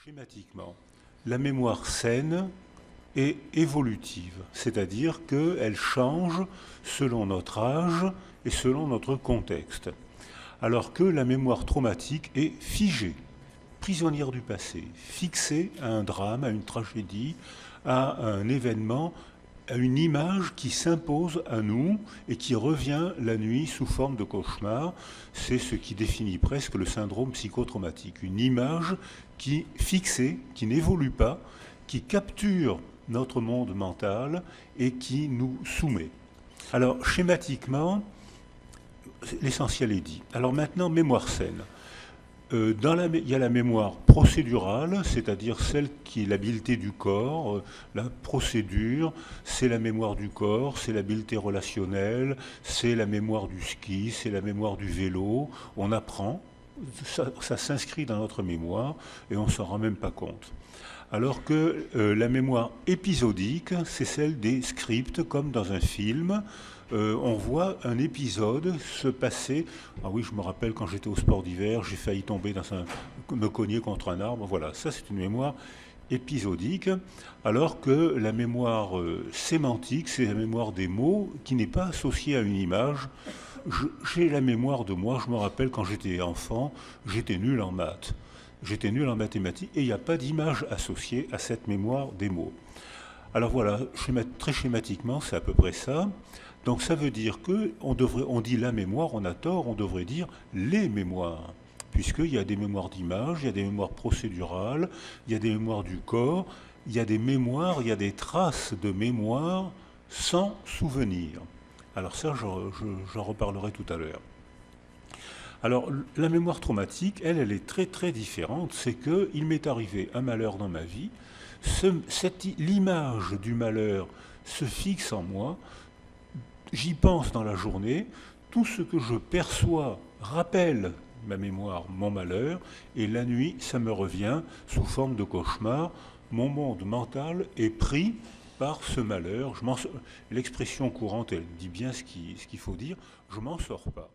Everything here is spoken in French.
Schématiquement, la mémoire saine est évolutive, c'est-à-dire qu'elle change selon notre âge et selon notre contexte, alors que la mémoire traumatique est figée, prisonnière du passé, fixée à un drame, à une tragédie, à un événement, à une image qui s'impose à nous et qui revient la nuit sous forme de cauchemar. C'est ce qui définit presque le syndrome psychotraumatique. Une image qui fixée, qui n'évolue pas, qui capture notre monde mental et qui nous soumet. Alors schématiquement, l'essentiel est dit. Alors maintenant, mémoire saine. Il y a la mémoire procédurale, c'est-à-dire celle qui est l'habileté du corps. La procédure, c'est la mémoire du corps, c'est l'habileté relationnelle, c'est la mémoire du ski, c'est la mémoire du vélo. On apprend, ça s'inscrit dans notre mémoire et on ne s'en rend même pas compte. Alors que la mémoire épisodique, c'est celle des scripts, comme dans un film. On voit un épisode se passer. Ah oui, je me rappelle quand j'étais au sport d'hiver, j'ai failli tomber me cogner contre un arbre. Voilà, ça c'est une mémoire épisodique, alors que la mémoire sémantique, c'est la mémoire des mots qui n'est pas associée à une image. J'ai la mémoire de moi, je me rappelle quand j'étais enfant, j'étais nul en maths. J'étais nul en mathématiques et il n'y a pas d'image associée à cette mémoire des mots. Alors voilà, très schématiquement, c'est à peu près ça. Donc ça veut dire on dit la mémoire, on a tort, on devrait dire les mémoires. Puisqu'il y a des mémoires d'image, il y a des mémoires procédurales, il y a des mémoires du corps, il y a des mémoires, il y a des traces de mémoire sans souvenir. Alors ça, j'en reparlerai tout à l'heure. Alors, la mémoire traumatique, elle est très très différente. C'est qu'il m'est arrivé un malheur dans ma vie. L'image du malheur se fixe en moi. J'y pense dans la journée. Tout ce que je perçois rappelle ma mémoire, mon malheur. Et la nuit, ça me revient sous forme de cauchemar. Mon monde mental est pris par ce malheur. L'expression courante, elle dit bien ce qu'il faut dire. Je m'en sors pas.